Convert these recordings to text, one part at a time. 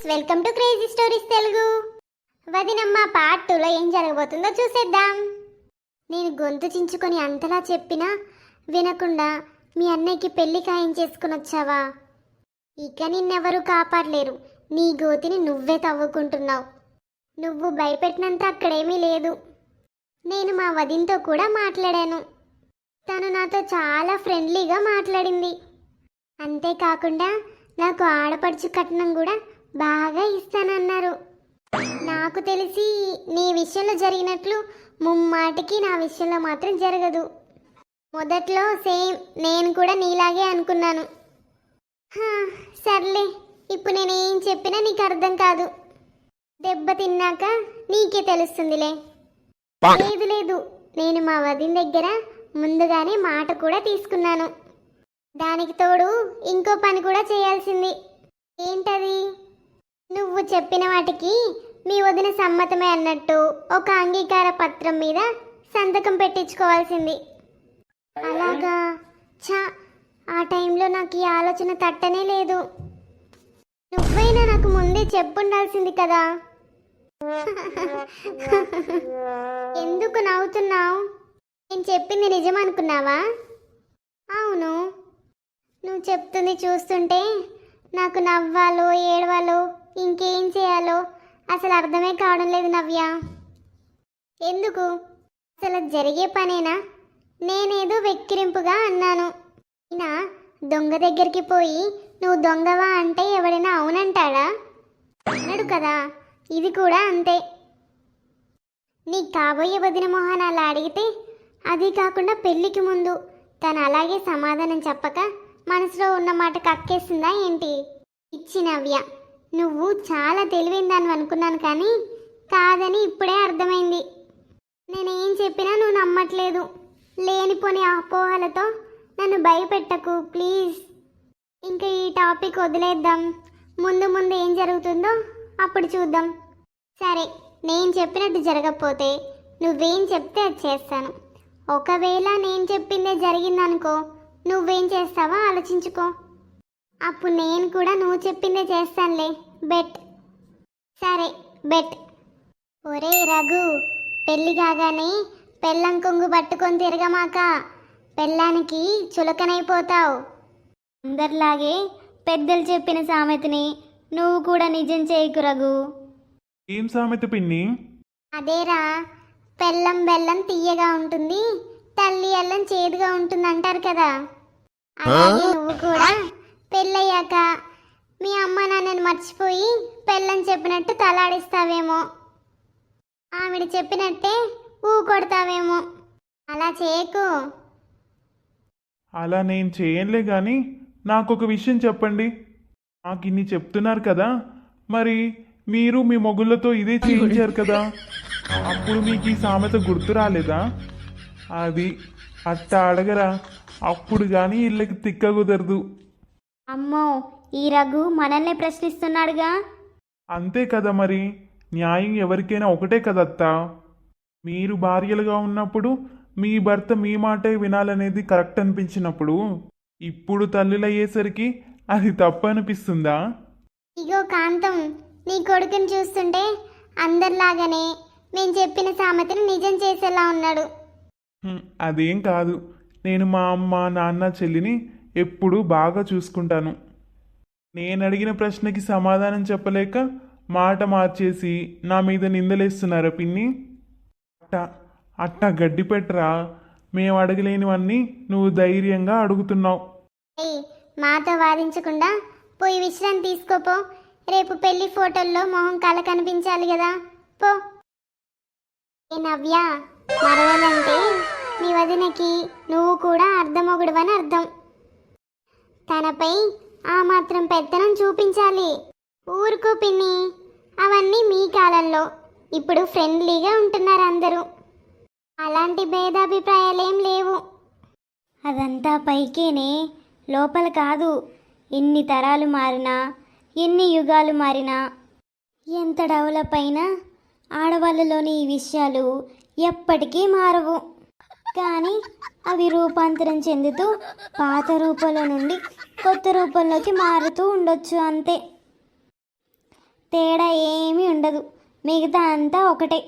Friends, welcome to crazy stories Telugu. వదినమ్మ part 2లో ఏం జరగబోతుందో చూసేద్దాం. నేను గొంతు చించుకొని అంతలా చెప్పినా వినకుండా మీ అన్నయ్యకి పెళ్లి ఖాయం చేసుకుని వచ్చావా? ఇక నిన్నెవరూ కాపాడలేరు. నీ గోతిని నువ్వే తవ్వుకుంటున్నావు. నువ్వు భయపెట్టినంత అక్కడేమీ లేదు. నేను మా వదినతో కూడా మాట్లాడాను. తను నాతో చాలా ఫ్రెండ్లీగా మాట్లాడింది. అంతేకాకుండా నాకు ఆడపడుచు కట్నం కూడా బాగా ఇస్తానన్నారు. నాకు తెలిసి నీ విషయంలో జరిగినట్లు ముమ్మాటికి నా విషయంలో మాత్రం జరగదు. మొదట్లో సేమ్ నేను కూడా నీలాగే అనుకున్నాను. సర్లే, ఇప్పుడు నేనేం చెప్పినా నీకు అర్థం కాదు. దెబ్బ తిన్నాక నీకే తెలుస్తుందిలే. లేదు లేదు, నేను మా వదిన దగ్గర ముందుగానే మాట కూడా తీసుకున్నాను. దానికి తోడు ఇంకో పని కూడా చేయాల్సింది. ఏంటది? నువ్వు చెప్పిన వాటికి మీ వదిన సమ్మతమే అన్నట్టు ఒక అంగీకార పత్రం మీద సంతకం పెట్టించుకోవాల్సింది. అలాగా? ఆ టైంలో నాకు ఈ ఆలోచన తట్టనే లేదు. నువ్వైనా నాకు ముందే చెప్పుండాల్సింది కదా. ఎందుకు నవ్వుతున్నావు? నేను చెప్పింది నిజం అనుకున్నావా? అవును, నువ్వు చెప్తుంది చూస్తుంటే నాకు నవ్వాలో ఏడవాలో ఇంకేం చేయాలో అసలు అర్థమే కావడం లేదు నవ్య. ఎందుకు? అసలు జరిగే పనేనా? నేనేదో వెక్కిరింపుగా అన్నాను. అయినా దొంగ దగ్గరికి పోయి నువ్వు దొంగవా అంటే ఎవడైనా అవునంటాడా? అన్నాడు కదా. ఇది కూడా అంతే. నీ కాబోయే వదిన మొహాన్ని అలా అడిగితే, అది కాకుండా పెళ్ళికి ముందు తను అలాగే సమాధానం చెప్పక మనసులో ఉన్న మాట కక్కేసిందా ఏంటి? ఇచ్చి నవ్య, నువ్వు చాలా తెలివైందని అనుకున్నాను, కానీ కాదని ఇప్పుడే అర్థమైంది. నేనేం చెప్పినా నువ్వు నమ్మట్లేదు. లేనిపోని అపోహలతో నన్ను భయపెట్టకు ప్లీజ్. ఇంకా ఈ టాపిక్ వదిలేద్దాం. ముందు ముందు ఏం జరుగుతుందో అప్పుడు చూద్దాం. సరే, నేను చెప్పినట్టు జరగకపోతే నువ్వేం చెప్తే అది చేస్తాను. ఒకవేళ నేను చెప్పిందే జరిగిందనుకో, నువ్వేం చేస్తావో ఆలోచించుకో. అప్పుడు నేను కూడా నువ్వు చెప్పిందే చేస్తానులే. బెట్. సరే, బెట్. ఒరే రఘు, పెళ్ళి కాగానే పెళ్ళం కొంగు పట్టుకొని తిరగమాక. పెళ్ళానికి చులకనైపోతావు. అందరిలాగే పెద్దలు చెప్పిన సామెతని నువ్వు కూడా నిజం చేయకు రఘు. ఏం సామెత పిన్ని? అదేరా, పెళ్ళం బెల్లం తీయగా ఉంటుంది, తల్లి అల్లం చేదుగా ఉంటుంది అంటారు కదా. అలాగే నువ్వు కూడా పెళ్ళయ్యాక మీ అమ్మ నాన్నని మర్చిపోయి పెళ్ళం చెప్పినట్టు తలాడిస్తావేమో, ఆవిడ చెప్పినట్టే ఊ కొడతావేమో. అలా చేయకు. అలా నేను చేయనులే కానీ నాకు ఒక విషయం చెప్పండి. నాకు ఇన్ని చెప్తున్నారు కదా, మరి మీరు మీ మొగుళ్ళతో ఇదే చేయించారు కదా, అప్పుడు మీకు ఈ సామెత గుర్తు రాలేదా? అది అట్ట అడగరా, అప్పుడు కానీ ఇళ్ళకి తిక్క కుదరదు. అమ్మో, ఈ రఘు మనల్ని ప్రశ్నిస్తున్నాడుగా. అంతే కదా మరి, న్యాయం ఎవరికైనా ఒకటే కదత్తా. మీరు భార్యలుగా ఉన్నప్పుడు మీ భర్త మీ మాటే వినాలనేది కరెక్ట్ అనిపించినప్పుడు, ఇప్పుడు తల్లులయ్యేసరికి అది తప్పు అనిపిస్తుందా? ఇగో కాంతం, నీ కొడుకుని చూస్తుంటే అందరిలాగానే నేను చెప్పిన సామెతను నిజం చేసేలా ఉన్నాడు. అదేం కాదు, నేను మా అమ్మ నాన్న చెల్లిని ఎప్పుడూ బాగా చూసుకుంటాను. నేను అడిగిన ప్రశ్నకి సమాధానం చెప్పలేక మాట మార్చేసి నా మీద నిందలేస్తున్నారా పిన్ని? అట్టా గడ్డి పెట్టరా. మేము అడగలేనివన్నీ నువ్వు ధైర్యంగా అడుగుతున్నావు. మాతో వాదించకుండా పోయి విశ్రాంతి తీసుకోపో. రేపు పెళ్లి ఫోటోల్లో మొహం కళ కనిపించాలి కదా. పో. ఏ నవ్య, మరవాలంటే నీ వదినకి నువ్వు కూడా అర్ధమొగుడువని అర్థం. తనపై ఆ మాత్రం పెత్తనం చూపించాలి. ఊరుకో పిన్ని, అవన్నీ మీ కాలంలో. ఇప్పుడు ఫ్రెండ్లీగా ఉంటున్నారు అందరూ. అలాంటి భేదాభిప్రాయాలేం లేవు. అదంతా పైకేనే, లోపల కాదు. ఎన్ని తరాలు మారినా, ఎన్ని యుగాలు మారినా, ఎంత డెవలప్ అయినా ఆడవాళ్ళలోని ఈ విషయాలు ఎప్పటికీ మారవు. కానీ అవి రూపాంతరం చెందుతూ పాత రూపంలో నుండి కొత్త రూపంలోకి మారుతూ ఉండొచ్చు అంతే. తేడా ఏమీ ఉండదు, మిగతా అంతా ఒకటే.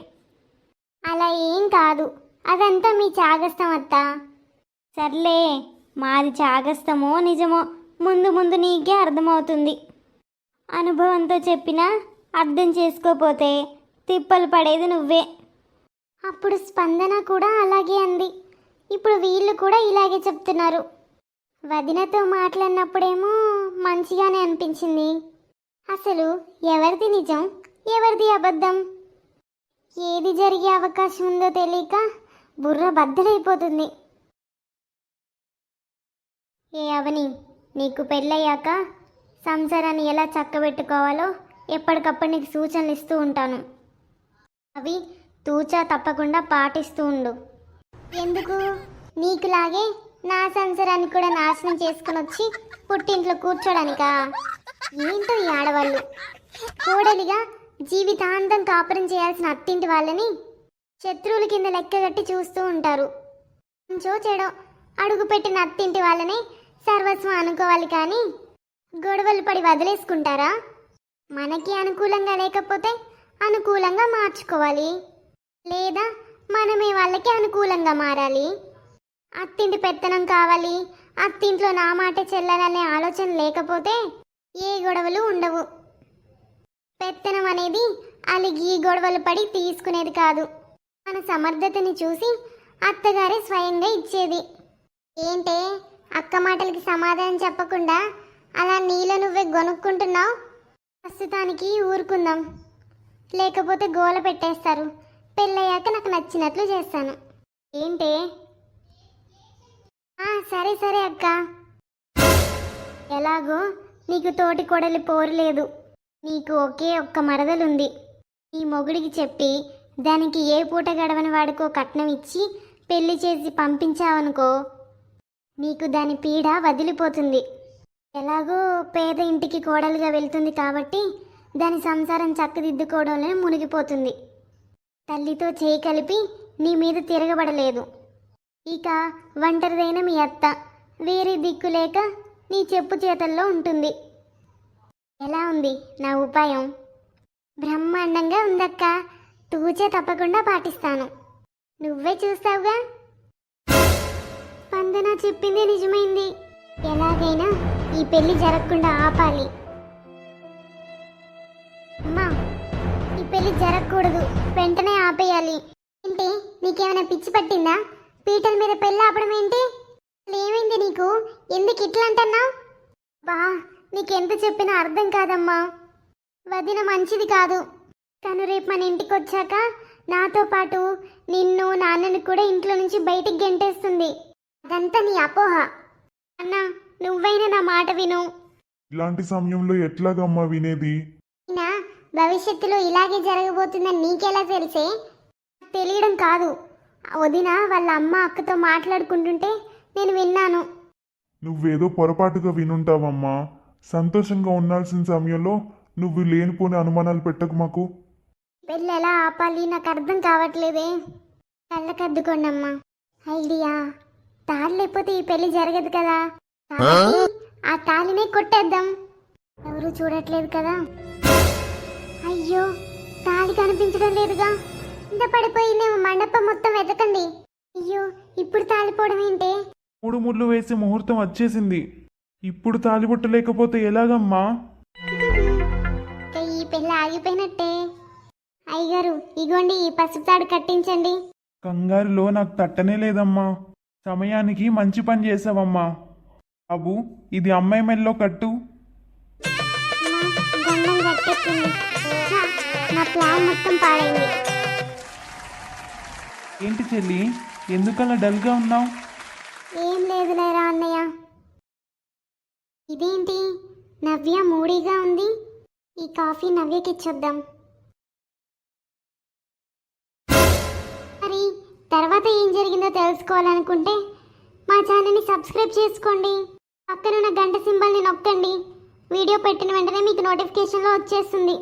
అలా ఏం కాదు, అదంతా మీ చాగస్తం అత్త. సర్లే, మాది చాగస్తమో నిజమో ముందు ముందు నీకే అర్థమవుతుంది. అనుభవంతో చెప్పినా అర్థం చేసుకోపోతే తిప్పలు పడేది నువ్వే. అప్పుడు స్పందన కూడా అలాగే అంది. ఇప్పుడు వీళ్ళు కూడా ఇలాగే చెప్తున్నారు. వదినతో మాట్లాడినప్పుడేమో మంచిగానే అనిపించింది. అసలు ఎవరిది నిజం, ఎవరిది అబద్ధం, ఏది జరిగే అవకాశం ఉందో తెలియక బుర్ర బద్దలైపోతుంది. ఏ అవని, నీకు పెళ్ళయ్యాక సంసారాన్ని ఎలా చక్కబెట్టుకోవాలో ఎప్పటికప్పుడు నీకు సూచనలు ఇస్తూ ఉంటాను. అవి తూచా తప్పకుండా పాటిస్తూ ఉండు. ఎందుకు? నీకులాగే నా సంసారాన్ని కూడా నాశనం చేసుకుని వచ్చి పుట్టింట్లో కూర్చోడానికా? ఏంటో ఈ ఆడవాళ్ళు, కోడలిగా జీవితాంతం కాపురం చేయాల్సిన అత్తింటి వాళ్ళని శత్రువుల కింద లెక్కగట్టి చూస్తూ ఉంటారు. కొంచెం చెడో అడుగుపెట్టిన అత్తింటి వాళ్ళని సర్వస్వం అనుకోవాలి కానీ గొడవలు పడి వదిలేసుకుంటారా? మనకి అనుకూలంగా లేకపోతే అనుకూలంగా మార్చుకోవాలి, లేదా మనమే వాళ్ళకి అనుకూలంగా మారాలి. అత్తింటి పెత్తనం కావాలి, అత్తింట్లో నా మాట చెల్లాలనే ఆలోచన లేకపోతే ఏ గొడవలు ఉండవు. పెత్తనం అనేది అలిగి గొడవలు పడి తీసుకునేది కాదు, మన సమర్థతని చూసి అత్తగారే స్వయంగా ఇచ్చేది. ఏంటే అక్క మాటలకి సమాధానం చెప్పకుండా అలా నీలో నువ్వే గొనుక్కుంటున్నావు? ప్రస్తుతానికి ఊరుకుందాం, లేకపోతే గోల పెట్టేస్తారు. పెళ్ళయ్యాక నాకు నచ్చినట్లు చేస్తాను. ఏంటే? సరే సరే అక్క. ఎలాగో నీకు తోటి కొడలి పోరులేదు, నీకు ఒకే ఒక్క మరదలుంది. నీ మొగుడికి చెప్పి దానికి ఏ పూట గడవని వాడికో కట్నం ఇచ్చి పెళ్లి చేసి పంపించావనుకో, నీకు దాని పీడ వదిలిపోతుంది. ఎలాగో పేద ఇంటికి కోడలుగా వెళ్తుంది కాబట్టి దాని సంసారం చక్కదిద్దుకోవడంలో మునిగిపోతుంది. తల్లితో చేయి కలిపి నీ మీద తిరగబడలేదు. ఇక ఒంటరిదైన మీ అత్త వేరే దిక్కు లేక నీ చెప్పు చేతల్లో ఉంటుంది. ఎలా ఉంది నా ఉపాయం? బ్రహ్మాండంగా ఉందక్క, తూచే తప్పకుండా పాటిస్తాను. నువ్వే చూస్తావుగా. స్పందన చెప్పింది నిజమైంది. ఎలాగైనా ఈ పెళ్లి జరగకుండా ఆపాలి. అమ్మా, ఈ పెళ్లి జరగకూడదు, వెంటనే ఆపేయాలి. ఏంటి, నీకేమైనా పిచ్చి పట్టిందా? పీటల మీద పెళ్ళి ఆపడం ఏంటి? ఏమైంది నీకు? ఎందుకు ఇట్లా అంటున్నావు? బా, నీకెంత చెప్పినా అర్థం కాదమ్మా. వదిన మంచిది కాదు. తను రేపు మన ఇంటికి వచ్చాక నాతో పాటు నిన్ను నాన్నని కూడా ఇంట్లో నుంచి బయటికి గెంటేస్తుంది. అదంతా నీ అపోహ. అన్నా, నువ్వైనా నా మాట విను. ఇలాంటి సమయంలో ఎట్లాగమ్మా వినేది? అయినా భవిష్యత్తులో ఇలాగే జరగబోతుందని నీకెలా తెలిసే? తెలియడం కాదు, వదిన వాళ్ళ అమ్మ అక్కతో మాట్లాడుకుంటుంటే నేను విన్నాను. నువ్వేదో పొరపాటుగా వినుంటావమ్మా. సంతోషంగా ఉండాల్సిన సమయంలో నువ్వు లేనిపోని అనుమానాలు పెట్టకు మాకు. పెళ్ళి ఎలా ఆపాలి నాకు అర్థం కావట్లేదే. కళ్ళకద్దుకోండమ్మా. ఐడియా, తాళి లేకపోతే ఈ పెళ్లి జరగదు కదా, కాబట్టి ఆ తాళినే కొట్టేద్దాం. ఎవరు చూడట్లేదు కదా. అయ్యో, తాళి కనిపించడం లేదుగా. ఇంత పడిపోయిందేమో, మండపం మొత్తం వెతకండి. అయ్యో, ఇప్పుడు తాళిపోవడం ఏంటి? 3 ముళ్ళు వేసే ముహూర్తం వచ్చేసింది. ఇప్పుడు తాలిబొట్టు లేకపోతే ఎలాగమ్మా? ఈ పెళ్ళి ఆగిపోయినట్టే. అయ్యగారు, ఇగోండి ఈ పసుపు తాడు కట్టించండి. కంగారులో నాకు తట్టనే లేదమ్మా. సమయానికి మంచి పని చేసావమ్మా. బాబు, ఇది అమ్మాయి మెల్లో కట్టు. గండం కట్టేస్తుంది. నా ప్లాన్ మొత్తం పాడైంది. ఏంటి చెల్లి, ఎందుకలా డల్గా ఉన్నావు? ఏం లేదులేరా అన్నయ్య. ఇదేంటి, నవ్య మూడీగా ఉంది. ఈ కాఫీ నవ్యకి ఇచ్చొద్దాం. మరి తర్వాత ఏం జరిగిందో తెలుసుకోవాలనుకుంటే మా ఛానల్ని సబ్స్క్రైబ్ చేసుకోండి. పక్కనున్న గంట సింబల్ని నొక్కండి. వీడియో పెట్టిన వెంటనే మీకు నోటిఫికేషన్లో వచ్చేస్తుంది.